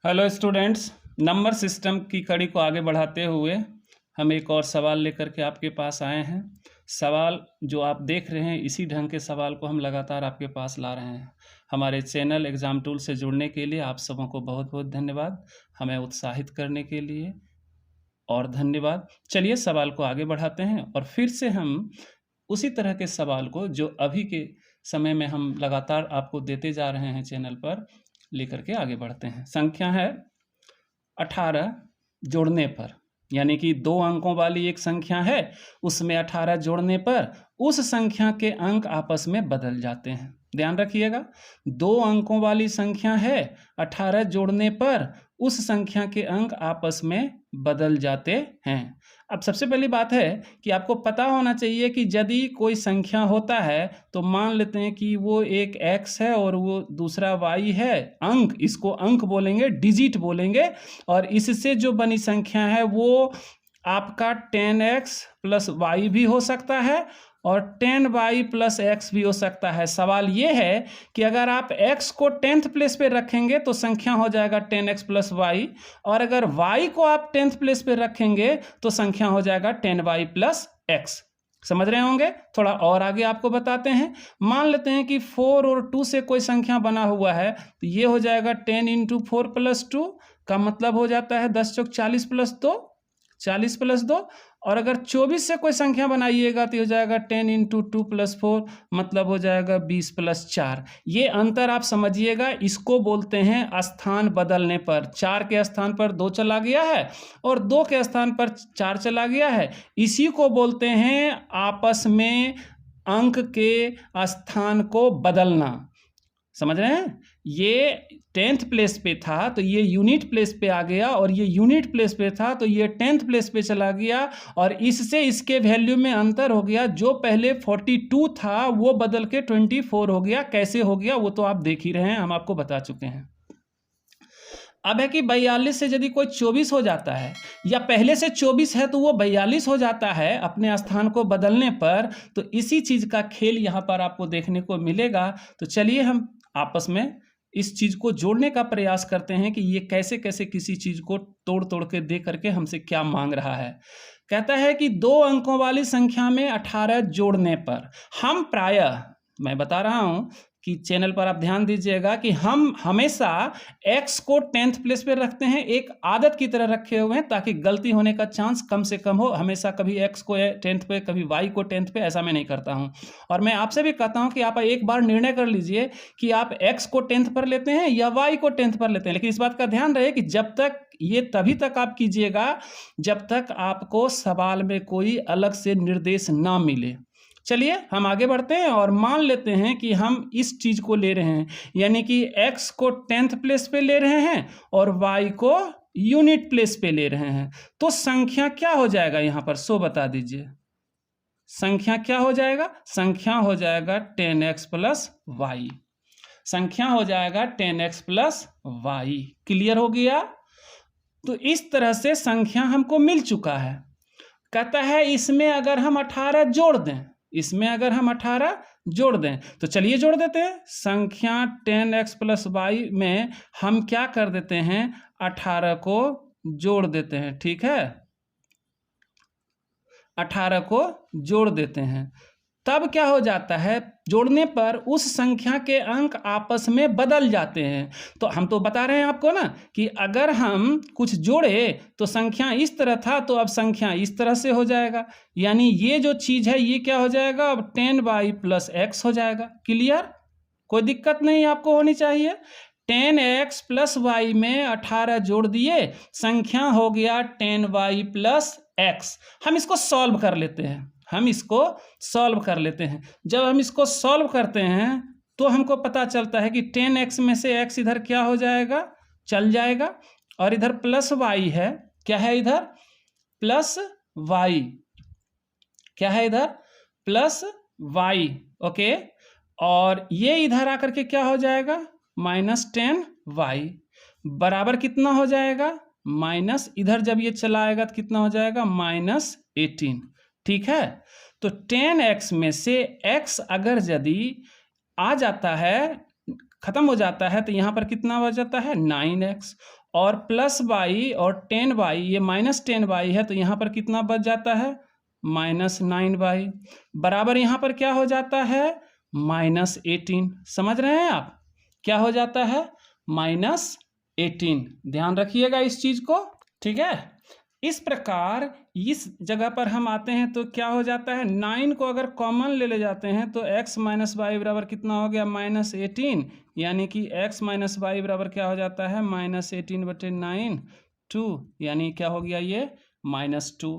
Hello students, number system की कड़ी को आगे बढ़ाते हुए हम एक और सवाल लेकर के आपके पास आए हैं। सवाल जो आप देख रहे हैं, इसी ढंग के सवाल को हम लगातार आपके पास ला रहे हैं। हमारे चैनल एग्ज़ाम टूल से जुड़ने के लिए आप सबों को बहुत बहुत धन्यवाद, हमें उत्साहित करने के लिए और धन्यवाद। चलिए सवाल को आगे बढ़ाते हैं और फिर से हम उसी तरह के सवाल को जो अभी के समय में हम लगातार आपको देते जा रहे हैं चैनल पर, लेकर के आगे बढ़ते हैं। संख्या है 18 जोड़ने पर, यानी कि 2 अंकों वाली एक संख्या है, उसमें 18 जोड़ने पर उस संख्या के अंक आपस में बदल जाते हैं। ध्यान रखिएगा, 2 अंकों वाली संख्या है, 18 जोड़ने पर उस संख्या के अंक आपस में बदल जाते हैं। अब सबसे पहली बात है कि आपको पता होना चाहिए कि यदि कोई संख्या होता है तो मान लेते हैं कि वो एक x है और वो दूसरा y है। अंक, इसको अंक बोलेंगे, डिजिट बोलेंगे, और इससे जो बनी संख्या है वो आपका 10x प्लस y भी हो सकता है और 10y प्लस x भी हो सकता है। सवाल ये है कि अगर आप x को 10th प्लेस पे रखेंगे तो संख्या हो जाएगा 10x प्लस y, और अगर y को आप 10th प्लेस पे रखेंगे तो संख्या हो जाएगा 10y प्लस x। समझ रहे होंगे? थोड़ा और आगे आपको बताते हैं। मान लेते हैं कि 4 और 2 से कोई संख्या बना हुआ है, तो ये हो जाएगा 10 इंटू 4 प्लस 2 का मतलब हो जाता है 10 चौक 40 प्लस 2, 40 प्लस 2। और अगर 24 से कोई संख्या बनाइएगा तो हो जाएगा 10 इंटू 2 प्लस 4, मतलब हो जाएगा 20 प्लस 4। ये अंतर आप समझिएगा, इसको बोलते हैं स्थान बदलने पर। 4 के स्थान पर 2 चला गया है और 2 के स्थान पर 4 चला गया है, इसी को बोलते हैं आपस में अंक के स्थान को बदलना। समझ रहे हैं? ये 10th प्लेस पे था तो ये यूनिट प्लेस पे आ गया, और ये यूनिट प्लेस पे था तो ये 10th प्लेस पे चला गया, और इससे इसके वैल्यू में अंतर हो गया। जो पहले 42 था वो बदल के 24 हो गया। कैसे हो गया वो तो आप देख ही रहे हैं, हम आपको बता चुके हैं। अब है कि 42 से यदि कोई 24 हो जाता है, या पहले से 24 है तो वो 42 हो जाता है अपने स्थान को बदलने पर, तो इसी चीज़ का खेल यहाँ पर आपको देखने को मिलेगा। तो चलिए हम आपस में इस चीज़ को जोड़ने का प्रयास करते हैं कि ये कैसे कैसे किसी चीज़ को तोड़ तोड़ के दे करके हमसे क्या मांग रहा है। कहता है कि 2 अंकों वाली संख्या में 18 जोड़ने पर हम प्रायः, मैं बता रहा हूँ कि चैनल पर आप ध्यान दीजिएगा कि हम हमेशा x को 10th प्लेस पे रखते हैं, एक आदत की तरह रखे हुए हैं ताकि गलती होने का चांस कम से कम हो। हमेशा कभी x को 10th पे, कभी y को 10th पे, ऐसा मैं नहीं करता हूं। और मैं आपसे भी कहता हूं कि आप एक बार निर्णय कर लीजिए कि आप x को 10th पर लेते हैं या y को 10th पर लेते हैं। लेकिन इस बात का ध्यान रहे कि जब तक ये तभी तक आप कीजिएगा जब तक आपको सवाल में कोई अलग से निर्देश ना मिले। चलिए हम आगे बढ़ते हैं और मान लेते हैं कि हम इस चीज़ को ले रहे हैं, यानी कि x को 10th प्लेस पे ले रहे हैं और y को यूनिट प्लेस पे ले रहे हैं। तो संख्या क्या हो जाएगा यहाँ पर, सो बता दीजिए। संख्या क्या हो जाएगा? संख्या हो जाएगा 10x प्लस y। संख्या हो जाएगा 10x प्लस y। क्लियर हो गया? तो इस तरह से संख्या हमको मिल चुका है। कहता है इसमें अगर हम 18 जोड़ दें, इसमें अगर हम 18 जोड़ दें, तो चलिए जोड़ देते हैं। संख्या 10x प्लस y में हम क्या कर देते हैं, 18 को जोड़ देते हैं। ठीक है, 18 को जोड़ देते हैं। तब क्या हो जाता है, जोड़ने पर उस संख्या के अंक आपस में बदल जाते हैं। तो हम तो बता रहे हैं आपको ना कि अगर हम कुछ जोड़े तो संख्या इस तरह था तो अब संख्या इस तरह से हो जाएगा, यानी ये जो चीज़ है ये क्या हो जाएगा, अब 10y प्लस x हो जाएगा। क्लियर? कोई दिक्कत नहीं आपको होनी चाहिए। 10x प्लस y में 18 जोड़ दिए, संख्या हो गया 10y प्लस x। हम इसको सॉल्व कर लेते हैं, हम इसको सॉल्व कर लेते हैं। जब हम इसको सॉल्व करते हैं तो हमको पता चलता है कि 10x में से x इधर क्या हो जाएगा, चल जाएगा, और इधर प्लस y है। क्या है इधर? Plus y। क्या है इधर? Plus y। ओके, और ये इधर आकर के क्या हो जाएगा, माइनस 10y बराबर कितना हो जाएगा, माइनस, इधर जब ये चला आएगा तो कितना हो जाएगा, माइनस 18। ठीक है, तो 10x में से x अगर यदि आ जाता है खत्म हो जाता है तो यहाँ पर कितना बच जाता है 9x, और प्लस वाई और 10y, ये माइनस 10y है तो यहाँ पर कितना बच जाता है -9y, बराबर यहाँ पर क्या हो जाता है -18। समझ रहे हैं आप, क्या हो जाता है -18। ध्यान रखिएगा इस चीज को, ठीक है। इस प्रकार इस जगह पर हम आते हैं तो क्या हो जाता है, 9 को अगर कॉमन ले जाते हैं तो x माइनस वाई बराबर कितना हो गया -18, यानी कि x माइनस वाई बराबर क्या हो जाता है -18/9 2, यानी क्या हो गया ये -2।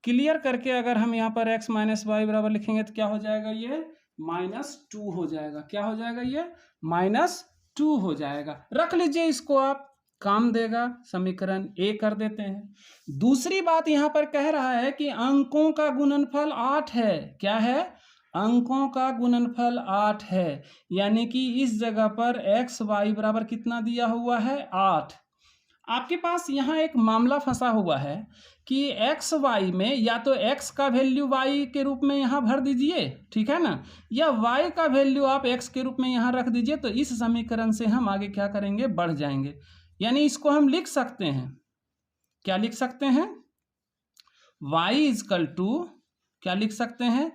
क्लियर करके अगर हम यहाँ पर x माइनस वाई बराबर लिखेंगे तो क्या हो जाएगा, ये -2 हो जाएगा। क्या हो जाएगा, ये -2 हो जाएगा। रख लीजिए इसको आप, काम देगा। समीकरण ए कर देते हैं। दूसरी बात यहाँ पर कह रहा है कि अंकों का गुणनफल 8 है। क्या है, अंकों का गुणनफल 8 है, यानी कि इस जगह पर एक्स वाई बराबर कितना दिया हुआ है 8। आपके पास यहाँ एक मामला फंसा हुआ है कि एक्स वाई में या तो एक्स का वैल्यू वाई के रूप में यहाँ भर दीजिए, ठीक है ना, या वाई का वैल्यू आप एक्स के रूप में यहाँ रख दीजिए। तो इस समीकरण से हम आगे क्या करेंगे, बढ़ जाएंगे। यानी इसको हम लिख सकते हैं, क्या लिख सकते हैं, y इजकल टू क्या लिख सकते हैं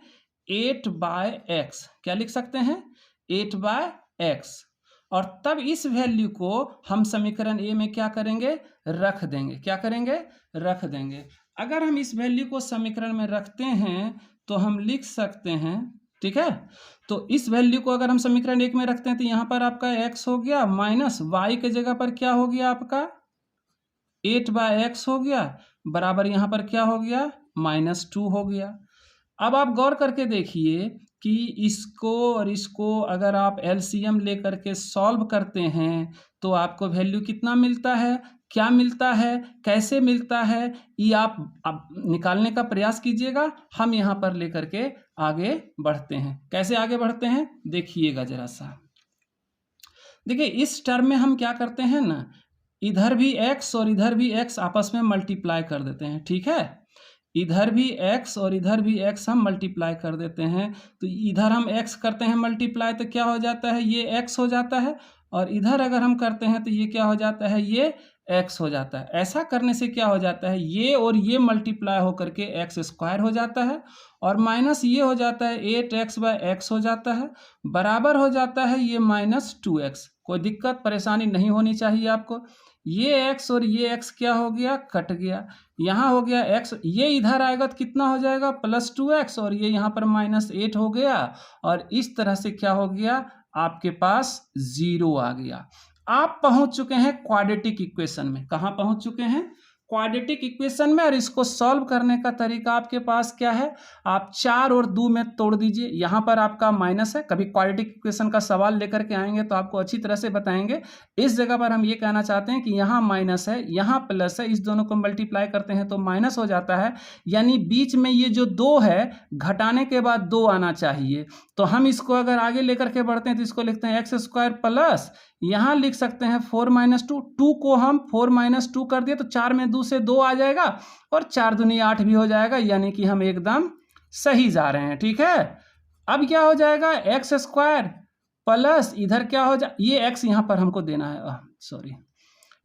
8/x। क्या लिख सकते हैं 8/x, और तब इस वैल्यू को हम समीकरण ए में क्या करेंगे, रख देंगे। क्या करेंगे, रख देंगे। अगर हम इस वैल्यू को समीकरण में रखते हैं तो हम लिख सकते हैं, ठीक है। तो इस वैल्यू को अगर हम समीकरण 1 में रखते हैं तो यहाँ पर आपका x हो गया, माइनस y के जगह पर क्या हो गया आपका 8/x हो गया, बराबर यहाँ पर क्या हो गया -2 हो गया। अब आप गौर करके देखिए कि इसको और इसको अगर आप एलसीएम लेकर के सॉल्व करते हैं तो आपको वैल्यू कितना मिलता है, क्या मिलता है, कैसे मिलता है, ये आप निकालने का प्रयास कीजिएगा। हम यहाँ पर लेकर के आगे बढ़ते हैं। कैसे आगे बढ़ते हैं देखिएगा जरा सा। देखिए इस टर्म में हम क्या करते हैं ना, इधर भी x और इधर भी x आपस में मल्टीप्लाई कर देते हैं, ठीक है। इधर भी x और इधर भी x हम मल्टीप्लाई कर देते हैं। तो इधर हम x करते हैं मल्टीप्लाई तो क्या हो जाता है, ये x हो जाता है, और इधर अगर हम करते हैं तो ये क्या हो जाता है, ये x हो जाता है। ऐसा करने से क्या हो जाता है, ये और ये मल्टीप्लाई होकर के x² हो जाता है, और माइनस ये हो जाता है 8x/x हो जाता है, बराबर हो जाता है ये -2x। कोई दिक्कत परेशानी नहीं होनी चाहिए आपको। ये x और ये x क्या हो गया, कट गया। यहाँ हो गया x, ये इधर आएगा तो कितना हो जाएगा +2x, और ये यहाँ पर -8 हो गया, और इस तरह से क्या हो गया आपके पास 0 आ गया। आप पहुंच चुके हैं क्वाड्रेटिक इक्वेशन में। कहाँ पहुंच चुके हैं, क्वाड्रेटिक इक्वेशन में। और इसको सॉल्व करने का तरीका आपके पास क्या है, आप 4 और 2 में तोड़ दीजिए। यहाँ पर आपका माइनस है, कभी क्वाड्रेटिक इक्वेशन का सवाल लेकर के आएंगे तो आपको अच्छी तरह से बताएंगे। इस जगह पर हम ये कहना चाहते हैं कि यहाँ माइनस है, यहाँ प्लस है, इस दोनों को मल्टीप्लाई करते हैं तो माइनस हो जाता है, यानी बीच में ये जो 2 है घटाने के बाद 2 आना चाहिए। तो हम इसको अगर आगे लेकर के बढ़ते हैं तो इसको लिखते हैं x² प्लस, यहाँ लिख सकते हैं 4 - 2। 2 को हम 4 - 2 कर दिए तो 4 में 2 से 2 आ जाएगा, और 4 दूनी 8 भी हो जाएगा, यानी कि हम एकदम सही जा रहे हैं, ठीक है। अब क्या हो जाएगा x² प्लस इधर क्या हो जाए, ये x यहाँ पर हमको देना है, सॉरी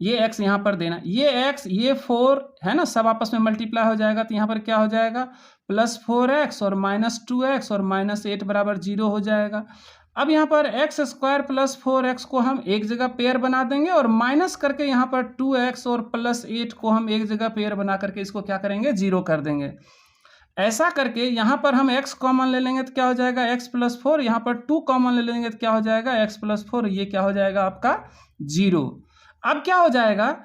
ये x यहाँ पर देना, ये x ये 4 है ना, सब आपस में मल्टीप्लाई हो जाएगा तो यहाँ पर क्या हो जाएगा +4x और -2x और -8 बराबर 0 हो जाएगा। अब यहाँ पर x² + 4x को हम एक जगह पेयर बना देंगे, और माइनस करके यहाँ पर 2x और +8 को हम एक जगह पेयर बना करके इसको क्या करेंगे 0 कर देंगे। ऐसा करके यहाँ पर हम x कॉमन ले लेंगे तो क्या हो जाएगा x + 4, यहाँ पर 2 कॉमन ले लेंगे तो क्या हो जाएगा x + 4, ये क्या हो जाएगा आपका 0। अब क्या हो जाएगा,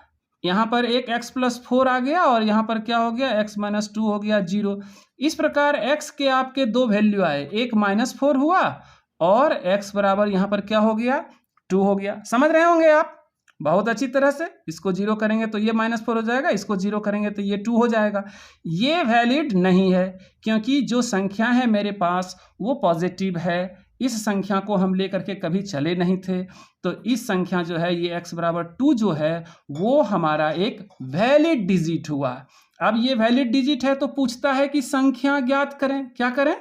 यहाँ पर एक x + 4 आ गया, और यहाँ पर क्या हो गया x - 2 हो गया 0। इस प्रकार x के आपके 2 वैल्यू आए, एक -4 हुआ और x बराबर यहाँ पर क्या हो गया 2 हो गया। समझ रहे होंगे आप बहुत अच्छी तरह से। इसको 0 करेंगे तो ये -4 हो जाएगा, इसको 0 करेंगे तो ये 2 हो जाएगा। ये वैलिड नहीं है, क्योंकि जो संख्या है मेरे पास वो पॉजिटिव है। इस संख्या को हम लेकर के कभी चले नहीं थे, तो इस संख्या जो है ये x बराबर 2 जो है वो हमारा एक वैलिड डिजिट हुआ। अब ये वैलिड डिजिट है तो पूछता है कि संख्या ज्ञात करें। क्या करें,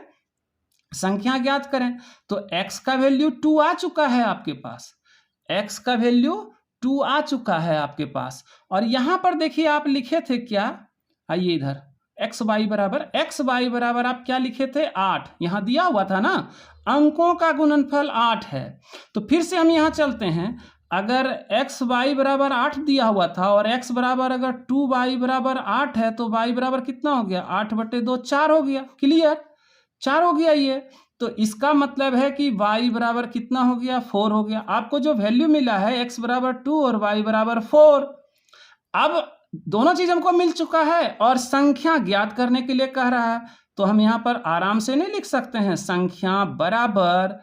संख्या ज्ञात करें। तो x का वैल्यू 2 आ चुका है आपके पास, x का वैल्यू 2 आ चुका है आपके पास। और यहाँ पर देखिए आप लिखे थे क्या, आइए इधर, x y बराबर आप क्या लिखे थे, 8। यहाँ दिया हुआ था ना, अंकों का गुणनफल 8 है। तो फिर से हम यहाँ चलते हैं, अगर x y बराबर 8 दिया हुआ था और x बराबर अगर 2y बराबर 8 है तो y बराबर कितना हो गया, 8/2 4 हो गया। क्लियर, 4 हो गया ये। तो इसका मतलब है कि y बराबर कितना हो गया, 4 हो गया। आपको जो वैल्यू मिला है x बराबर 2 और y बराबर 4। अब दोनों चीज हमको मिल चुका है और संख्या ज्ञात करने के लिए कह रहा है, तो हम यहाँ पर आराम से नहीं लिख सकते हैं, संख्या बराबर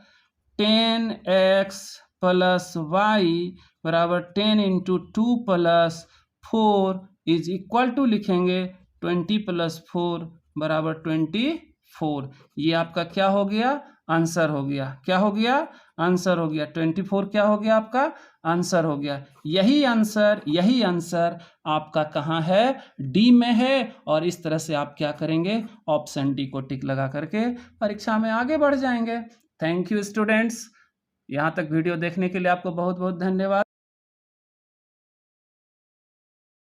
10x प्लस वाई बराबर 10 into 2 plus 4 is equal to लिखेंगे 20 प्लस 4 बराबर 24। ये आपका क्या हो गया, आंसर हो गया। क्या हो गया, आंसर हो गया। 24 क्या हो गया, आपका आंसर हो गया। यही आंसर आपका कहाँ है, डी में है। और इस तरह से आप क्या करेंगे, ऑप्शन डी को टिक लगा करके परीक्षा में आगे बढ़ जाएंगे। थैंक यू स्टूडेंट्स, यहाँ तक वीडियो देखने के लिए आपको बहुत बहुत धन्यवाद।